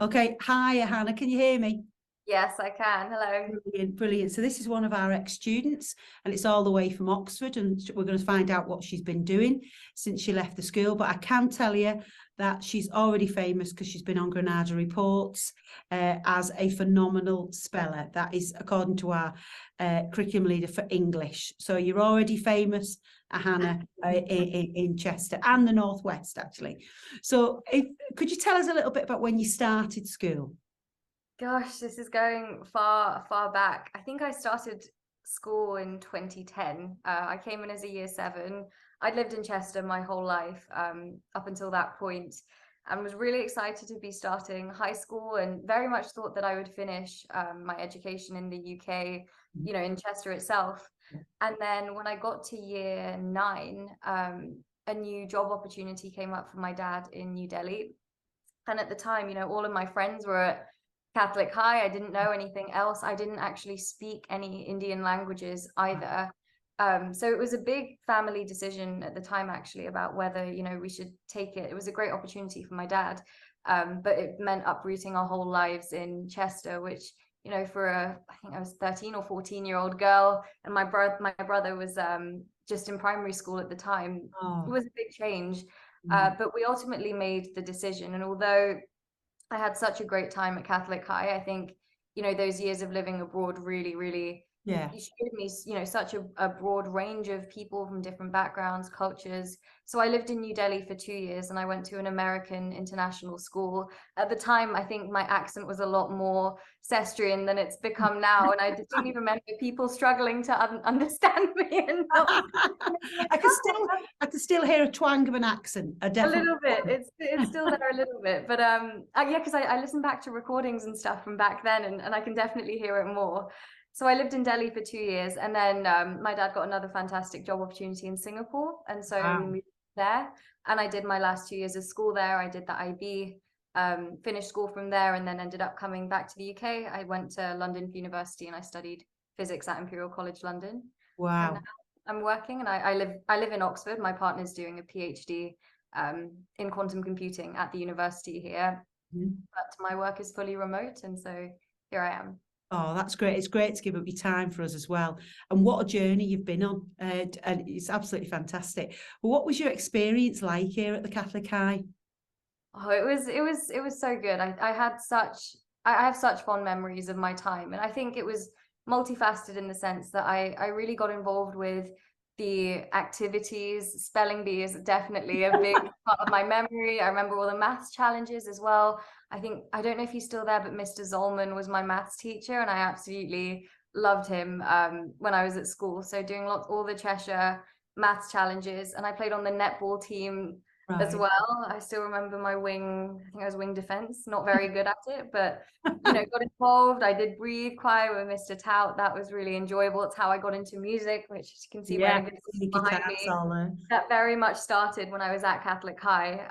Okay, hi, Ahana, can you hear me? Yes, I can. Hello. Brilliant, brilliant. So this is one of our ex-students, and it's all the way from Oxford, and we're going to find out what she's been doing since she left the school. But I can tell you that she's already famous because she's been on Granada Reports as a phenomenal speller. That is according to our curriculum leader for English. So you're already famous, Ahana, in Chester and the Northwest, actually. So could you tell us a little bit about when you started school? Gosh, this is going far, far back. I think I started school in 2010. I came in as a year seven. I'd lived in Chester my whole life, up until that point, and was really excited to be starting high school, and very much thought that I would finish my education in the UK, in Chester itself. And then when I got to year nine, a new job opportunity came up for my dad in New Delhi. And at the time, all of my friends were at Catholic High. I didn't know anything else. I didn't actually speak any Indian languages either. So it was a big family decision at the time, actually, about whether, we should take it. It was a great opportunity for my dad, but it meant uprooting our whole lives in Chester, which, for I think I was 13 or 14-year-old girl, and my brother was just in primary school at the time. It was a big change. But we ultimately made the decision. And although I had such a great time at Catholic High, I think, those years of living abroad really, really showed me, such a broad range of people from different backgrounds, cultures. So I lived in New Delhi for 2 years, and I went to an American international school. At the time, I think my accent was a lot more Cestrian than it's become now. And I distinctly remember people struggling to understand me. And not I can still hear a twang of an accent. a little bit. It's still there a little bit, but yeah, because I listened back to recordings and stuff from back then, and I can definitely hear it more. So I lived in Delhi for 2 years, and then my dad got another fantastic job opportunity in Singapore, and so we moved there. And I did my last 2 years of school there. I did the IB, finished school from there, and then ended up coming back to the UK. I went to London University and I studied physics at Imperial College London. And now I'm working, and I live in Oxford. My partner's doing a PhD in quantum computing at the university here, but my work is fully remote, and so here I am. Oh, that's great. It's great to give up your time for us as well. And what a journey you've been on. And it's absolutely fantastic. But what was your experience like here at the Catholic High? Oh, it was so good. I have such fond memories of my time, and I think it was multifaceted in the sense that I really got involved with the activities. Spelling bee is definitely a big part of my memory. I remember all the maths challenges as well. I don't know if he's still there, but Mr. Zolman was my maths teacher, and I absolutely loved him when I was at school. So doing all the Cheshire maths challenges, and I played on the netball team as well. I still remember my wing, I think I was wing defense, not very good at it, but got involved. I did breathe choir with Mr. Tout. That was really enjoyable. It's how I got into music, which you can see where the behind me. That very much started when I was at Catholic High.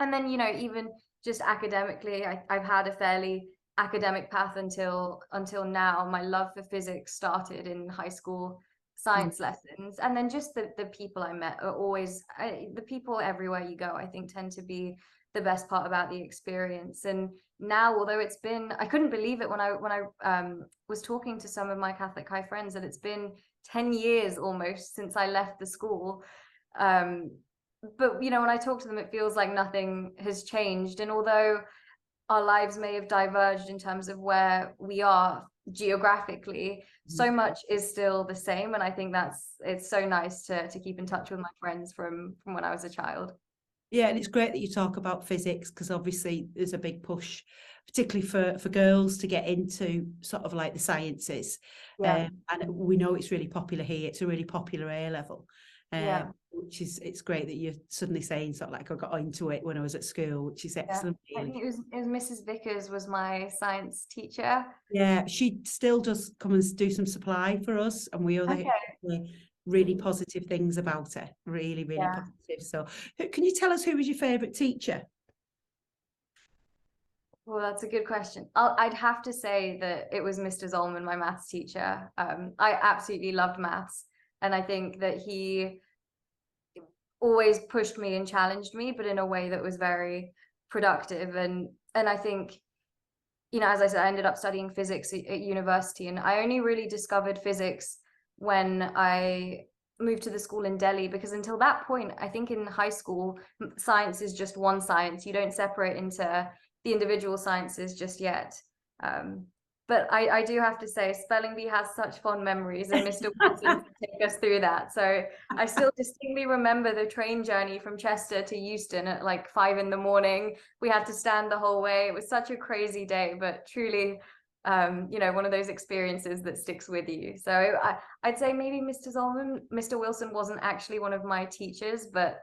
And then, even just academically, I've had a fairly academic path until now. My love for physics started in high school science lessons, and then just the people I met are always the people everywhere you go, I think, tend to be the best part about the experience. And now, although it's been, I couldn't believe it when I was talking to some of my Catholic High friends, that it's been 10 years almost since I left the school. But when I talk to them, it feels like nothing has changed. And although our lives may have diverged in terms of where we are geographically, so much is still the same. And I think it's so nice to keep in touch with my friends from when I was a child. Yeah, and it's great that you talk about physics, because obviously there's a big push, particularly for girls, to get into sort of like the sciences. And we know it's really popular here. It's a really popular A level. Which is, it's great that you're suddenly saying sort of like I got into it when I was at school, which is excellent. I think it was Mrs. Vickers was my science teacher. Yeah, she still does come and do some supply for us, and we other really positive things about her. Really, really positive. So can you tell us who was your favourite teacher? Well, that's a good question. I'd have to say that it was Mr. Zolman, my maths teacher. I absolutely loved maths, and I think that he always pushed me and challenged me, but in a way that was very productive. And And I think, as I said, I ended up studying physics at university, and I only really discovered physics when I moved to the school in Delhi, because until that point, I think in high school, science is just one science. You don't separate into the individual sciences just yet. But I do have to say, spelling bee has such fond memories, and Mr. Wilson to take us through that. So I still distinctly remember the train journey from Chester to Euston at like 5 a.m. We had to stand the whole way. It was such a crazy day, but truly, one of those experiences that sticks with you. So I'd say maybe Mr. Wilson wasn't actually one of my teachers, but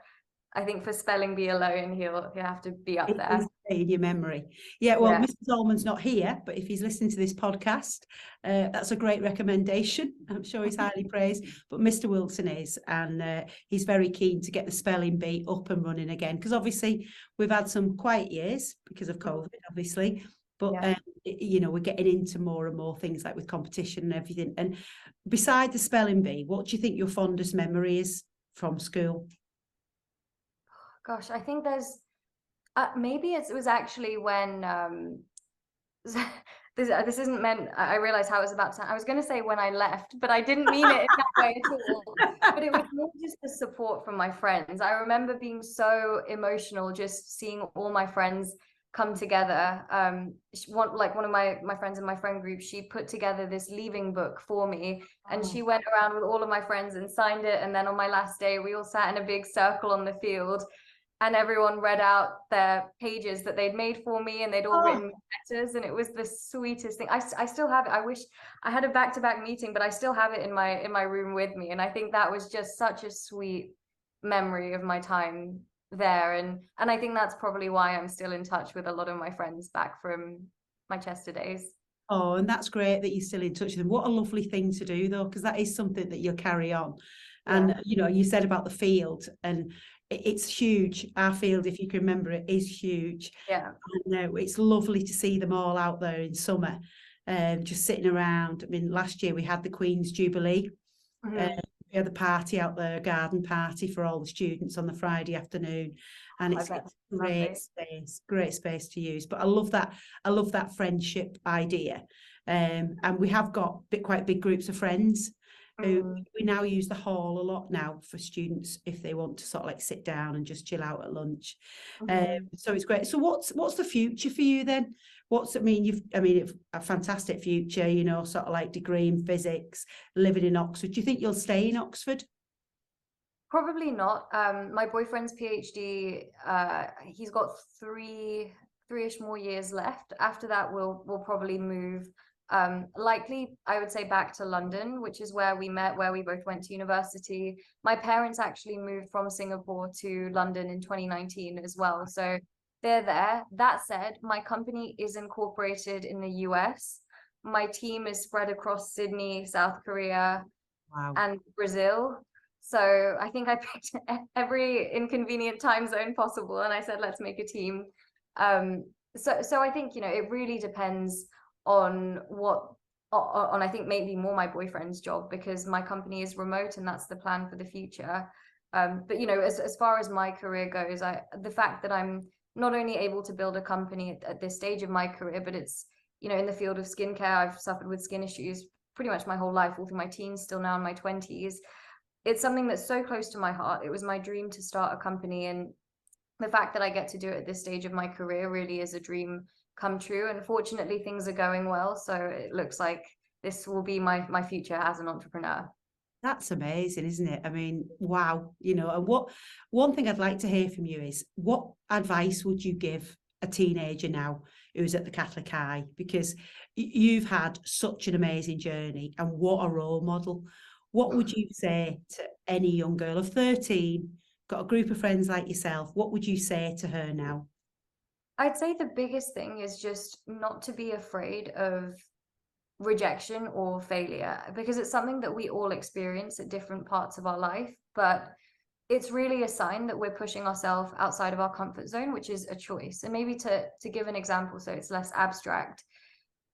I think for spelling bee alone, he'll have to be up there. In your memory. Yeah, well, Mr. Zolman's not here, but if he's listening to this podcast, that's a great recommendation. I'm sure he's highly praised, but Mr. Wilson is, and he's very keen to get the spelling bee up and running again, because obviously we've had some quiet years because of COVID, obviously, but we're getting into more and more things like with competition and everything. And beside the spelling bee, what do you think your fondest memory is from school? Gosh, I think there's maybe it was actually when this isn't meant. I realized how it was about to. I was going to say when I left, but I didn't mean it in that way at all. But it was more just the support from my friends. I remember being so emotional just seeing all my friends come together. One of my friends in my friend group, she put together this leaving book for me, and she went around with all of my friends and signed it. And then on my last day, we all sat in a big circle on the field, and everyone read out their pages that they'd made for me, and they'd all written letters, and it was the sweetest thing. I still have it. I wish I had a back-to-back meeting, but I still have it in my room with me. And I think that was just such a sweet memory of my time there. And I think that's probably why I'm still in touch with a lot of my friends back from my Chester days. Oh, and that's great that you're still in touch with them. What a lovely thing to do, though, because that is something that you'll carry on. And, you said about the field, and it's huge. Our field, if you can remember, it is huge. Yeah. And it's lovely to see them all out there in summer, just sitting around. I mean, last year we had the Queen's Jubilee. We had the party out there, a garden party for all the students on the Friday afternoon. And it's great space to use. But I love that friendship idea. And we have got quite big groups of friends. We now use the hall a lot now for students if they want to sort of like sit down and just chill out at lunch. So it's great. So what's the future for you then? It's a fantastic future, sort of like degree in physics, living in Oxford. Do you think you'll stay in Oxford? Probably not. My boyfriend's PhD, he's got three-ish more years left. After that, we'll probably move. Likely, I would say back to London, which is where we met, where we both went to university. My parents actually moved from Singapore to London in 2019 as well. So they're there. That said, my company is incorporated in the US. My team is spread across Sydney, South Korea, and Brazil. So I think I picked every inconvenient time zone possible, and I said, let's make a team. So I think, it really depends on I think maybe more my boyfriend's job, because my company is remote and that's the plan for the future. But as far as my career goes, the fact that I'm not only able to build a company at this stage of my career, but it's in the field of skincare. I've suffered with skin issues pretty much my whole life, all through my teens, still now in my 20s. It's something that's so close to my heart. It was my dream to start a company, and the fact that I get to do it at this stage of my career really is a dream come true. And fortunately, things are going well, so it looks like this will be my future as an entrepreneur. That's amazing, isn't it? I mean, wow. And one thing I'd like to hear from you is, what advice would you give a teenager now who's at the Catholic High? Because you've had such an amazing journey, and what a role model. What would you say to any young girl of 13, got a group of friends like yourself? What would you say to her now? I'd say the biggest thing is just not to be afraid of rejection or failure, because it's something that we all experience at different parts of our life, but it's really a sign that we're pushing ourselves outside of our comfort zone, which is a choice. And maybe to give an example so it's less abstract,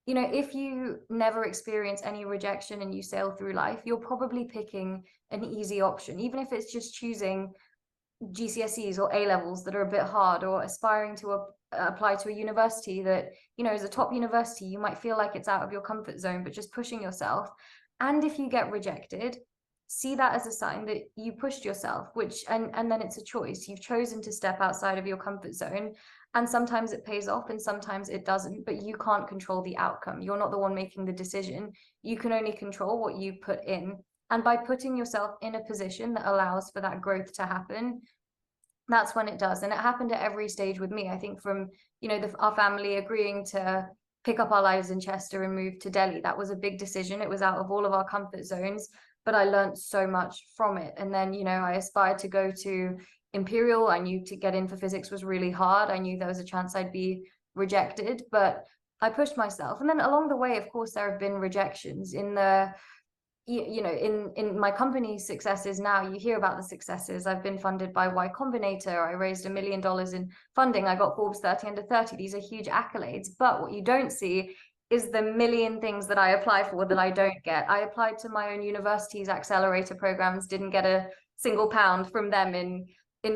if you never experience any rejection and you sail through life, you're probably picking an easy option, even if it's just choosing GCSEs or A levels that are a bit hard, or aspiring to apply to a university that, you know, is a top university, you might feel like it's out of your comfort zone, but just pushing yourself. And if you get rejected, see that as a sign that you pushed yourself, which, and then it's a choice. You've chosen to step outside of your comfort zone. And sometimes it pays off and sometimes it doesn't, but you can't control the outcome. You're not the one making the decision. You can only control what you put in. And by putting yourself in a position that allows for that growth to happen, that's when it does. And it happened at every stage with me. I think from, you know, our family agreeing to pick up our lives in Chester and move to Delhi. That was a big decision. It was out of all of our comfort zones, but I learned so much from it. And then, you know, I aspired to go to Imperial. I knew to get in for physics was really hard. I knew there was a chance I'd be rejected, but I pushed myself. And then along the way, of course, there have been rejections in the, you know, in my company's successes. Now you hear about the successes. I've been funded by Y Combinator. I raised $1 million in funding. I got Forbes 30 under 30. These are huge accolades. But what you don't see is the million things that I apply for that I don't get. I applied to my own university's accelerator programs, didn't get a single pound from them in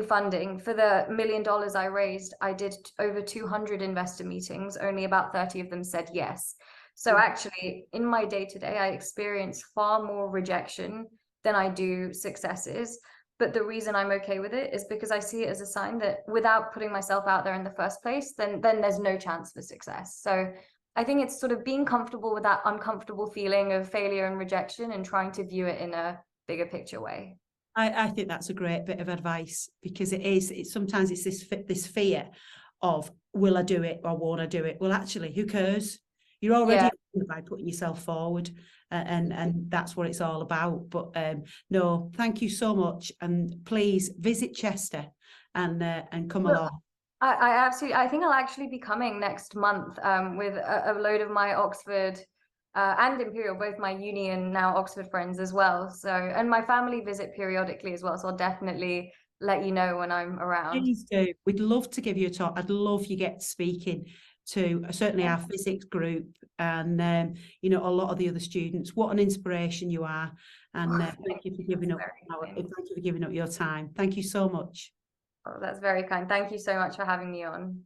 funding. For the $1 million I raised, I did over 200 investor meetings. Only about 30 of them said yes. So actually, in my day-to-day, I experience far more rejection than I do successes. But the reason I'm okay with it is because I see it as a sign that without putting myself out there in the first place, then there's no chance for success. So I think it's sort of being comfortable with that uncomfortable feeling of failure and rejection and trying to view it in a bigger picture way. I think that's a great bit of advice, because it's sometimes it's this fear of, will I do it or won't I do it? Well, actually, who cares? You're already by putting yourself forward, and that's what it's all about. But no, thank you so much, and please visit Chester and come along. I absolutely, I think I'll actually be coming next month with a load of my Oxford and Imperial, both my uni and now Oxford friends as well. So, and my family visit periodically as well. So I'll definitely let you know when I'm around. Please do. We'd love to give you a talk. I'd love you get speaking to certainly our physics group and you know, a lot of the other students. What an inspiration you are, and thank you for giving up. Thank you for giving up your time. Thank you so much. Oh, that's very kind. Thank you so much for having me on.